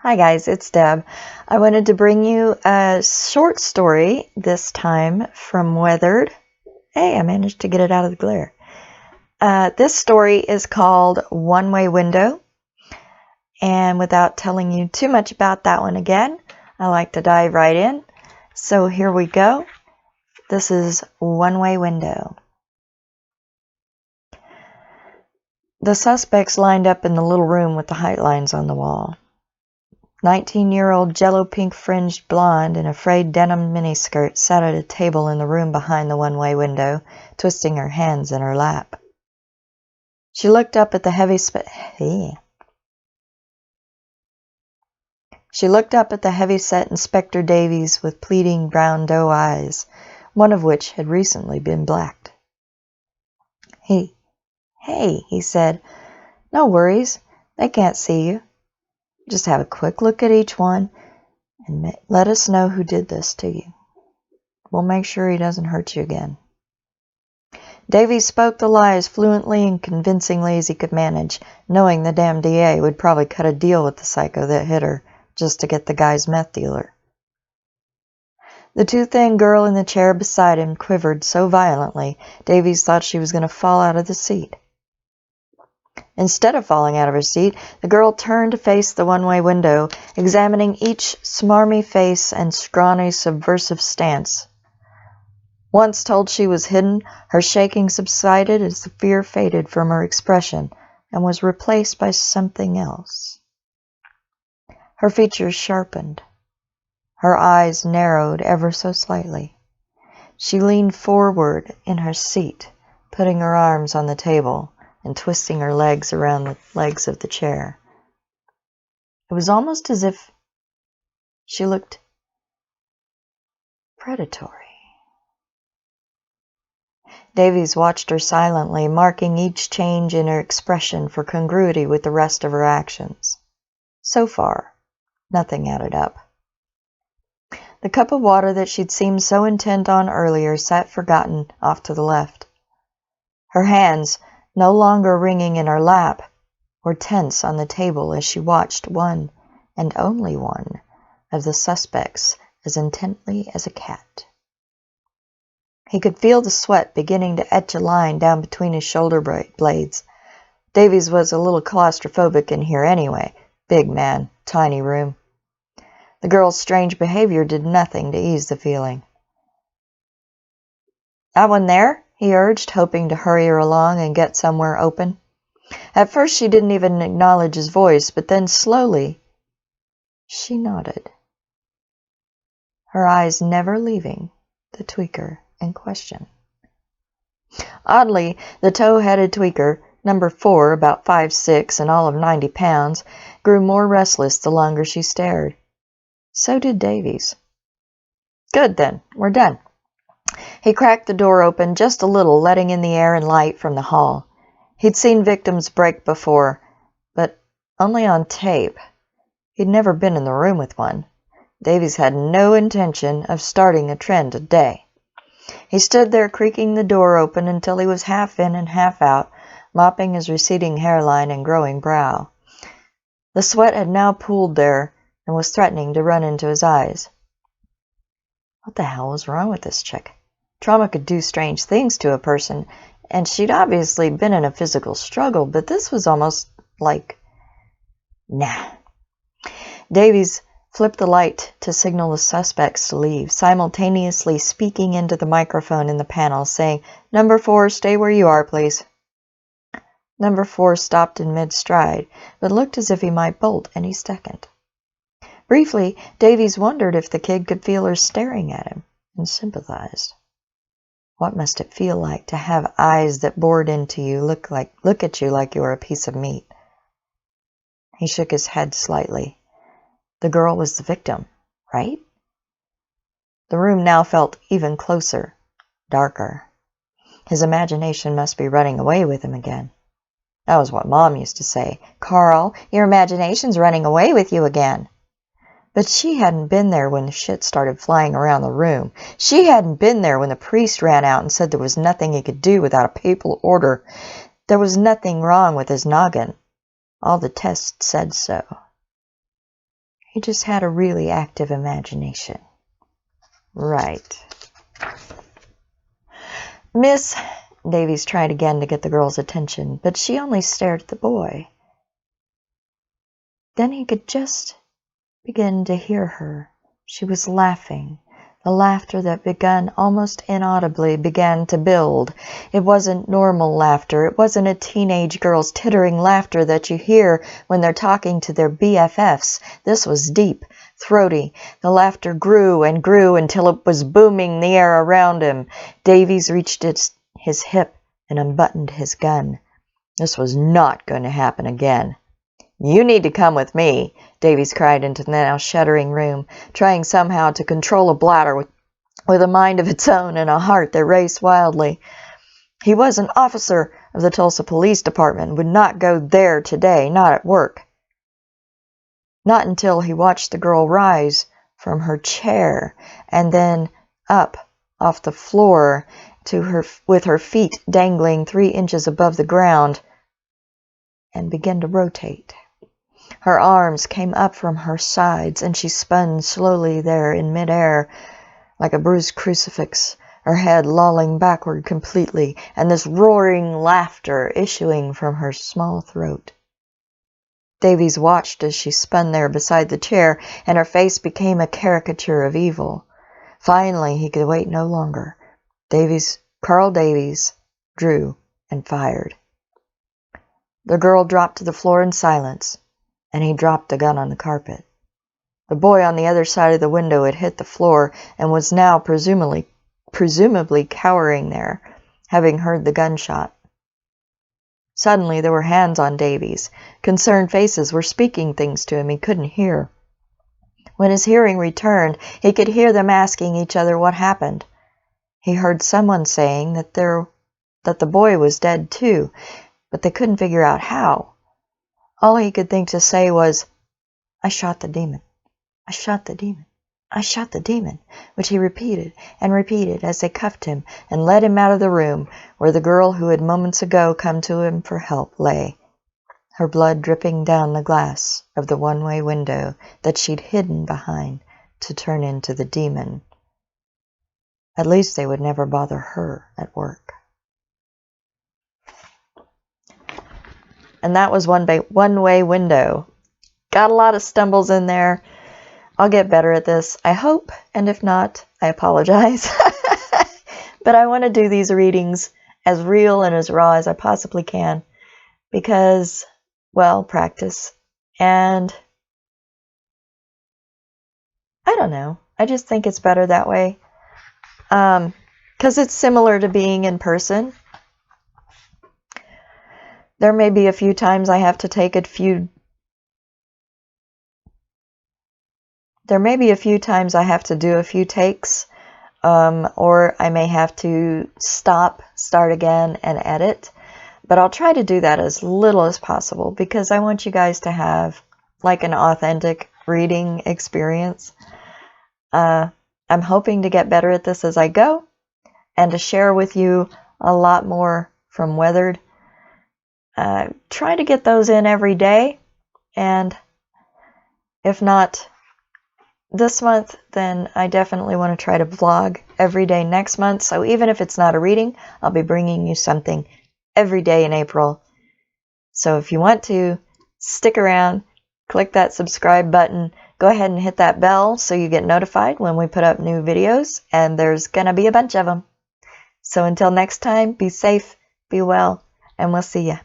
Hi guys, it's Deb. I wanted to bring you a short story this time from Weathered. Hey, I managed to get it out of the glare. This story is called One Way Window. And without telling you too much about that one again, I like to dive right in. So here we go. This is One Way Window. The suspects lined up in the little room with the height lines on the wall. 19-year-old jello-pink fringed blonde in a frayed denim miniskirt sat at a table in the room behind the one-way window, twisting her hands in her lap. She looked up at the heavy-set Inspector Davies with pleading brown doe eyes, one of which had recently been blacked. Hey, he said, no worries, they can't see you. Just have a quick look at each one and let us know who did this to you. We'll make sure he doesn't hurt you again. Davies spoke the lie as fluently and convincingly as he could manage, knowing the damn DA would probably cut a deal with the psycho that hit her just to get the guy's meth dealer. The too-thin girl in the chair beside him quivered so violently, Davies thought she was going to fall out of the seat. Instead of falling out of her seat, the girl turned to face the one-way window, examining each smarmy face and scrawny, subversive stance. Once told she was hidden, her shaking subsided as the fear faded from her expression and was replaced by something else. Her features sharpened. Her eyes narrowed ever so slightly. She leaned forward in her seat, putting her arms on the table and twisting her legs around the legs of the chair. It was almost as if she looked predatory. Davies watched her silently, marking each change in her expression for congruity with the rest of her actions. So far, nothing added up. The cup of water that she'd seemed so intent on earlier sat forgotten off to the left. Her hands, no longer ringing in her lap, were tense on the table as she watched one, and only one, of the suspects as intently as a cat. He could feel the sweat beginning to etch a line down between his shoulder blades. Davies was a little claustrophobic in here anyway. Big man, tiny room. The girl's strange behavior did nothing to ease the feeling. That one there? He urged, hoping to hurry her along and get somewhere open. At first she didn't even acknowledge his voice, but then slowly she nodded, her eyes never leaving the tweaker in question. Oddly, the tow-headed tweaker, number 4, about 5'6", and all of 90 pounds, grew more restless the longer she stared. So did Davies. Good then, we're done. He cracked the door open just a little, letting in the air and light from the hall. He'd seen victims break before, but only on tape. He'd never been in the room with one. Davies had no intention of starting a trend today. He stood there creaking the door open until he was half in and half out, mopping his receding hairline and growing brow. The sweat had now pooled there and was threatening to run into his eyes. What the hell was wrong with this chick? Trauma could do strange things to a person, and she'd obviously been in a physical struggle, but this was almost like, nah. Davies flipped the light to signal the suspects to leave, simultaneously speaking into the microphone in the panel, saying, "Number 4, stay where you are, please." Number 4 stopped in mid-stride, but looked as if he might bolt any second. Briefly, Davies wondered if the kid could feel her staring at him, and sympathized. What must it feel like to have eyes that bored into you, look at you like you were a piece of meat? He shook his head slightly. The girl was the victim, right? The room now felt even closer, darker. His imagination must be running away with him again. That was what Mom used to say. "Carl, your imagination's running away with you again." But she hadn't been there when the shit started flying around the room. She hadn't been there when the priest ran out and said there was nothing he could do without a papal order. There was nothing wrong with his noggin. All the tests said so. He just had a really active imagination. Right. Miss, Davies tried again to get the girl's attention, but she only stared at the boy. Then he could just begin to hear her. She was laughing. The laughter that begun almost inaudibly began to build. It wasn't normal laughter. It wasn't a teenage girl's tittering laughter that you hear when they're talking to their BFFs. This was deep, throaty. The laughter grew and grew until it was booming the air around him. Davies reached his hip and unbuttoned his gun. This was not going to happen again. "You need to come with me," Davies cried into the now shuddering room, trying somehow to control a bladder with a mind of its own and a heart that raced wildly. He was an officer of the Tulsa Police Department, would not go there today, not at work. Not until he watched the girl rise from her chair and then up off the floor to her with her feet dangling 3 inches above the ground and begin to rotate. Her arms came up from her sides, and she spun slowly there in midair like a bruised crucifix, her head lolling backward completely, and this roaring laughter issuing from her small throat. Davies watched as she spun there beside the chair, and her face became a caricature of evil. Finally, he could wait no longer. Carl Davies drew and fired. The girl dropped to the floor in silence, and he dropped the gun on the carpet. The boy on the other side of the window had hit the floor and was now presumably cowering there, having heard the gunshot. Suddenly there were hands on Davies. Concerned faces were speaking things to him he couldn't hear. When his hearing returned, he could hear them asking each other what happened. He heard someone saying that the boy was dead too, but they couldn't figure out how. All he could think to say was, "I shot the demon. I shot the demon. I shot the demon," which he repeated and repeated as they cuffed him and led him out of the room where the girl who had moments ago come to him for help lay, her blood dripping down the glass of the one-way window that she'd hidden behind to turn into the demon. At least they would never bother her at work. And that was One-Way Window. Got a lot of stumbles in there. I'll get better at this, I hope, and if not, I apologize. But I want to do these readings as real and as raw as I possibly can because, well, practice. And I don't know. I just think it's better that way. Because it's similar to being in person. There may be a few times I have to take a few... There may be a few times I have to do a few takes, or I may have to stop, start again, and edit. But I'll try to do that as little as possible because I want you guys to have like an authentic reading experience. I'm hoping to get better at this as I go and to share with you a lot more from Weathered. Try to get those in every day, and if not this month, then I definitely want to try to vlog every day next month. So even if it's not a reading, I'll be bringing you something every day in April. So if you want to stick around, click that subscribe button, go ahead and hit that bell so you get notified when we put up new videos, and there's gonna be a bunch of them. So until next time, be safe, be well, and we'll see ya.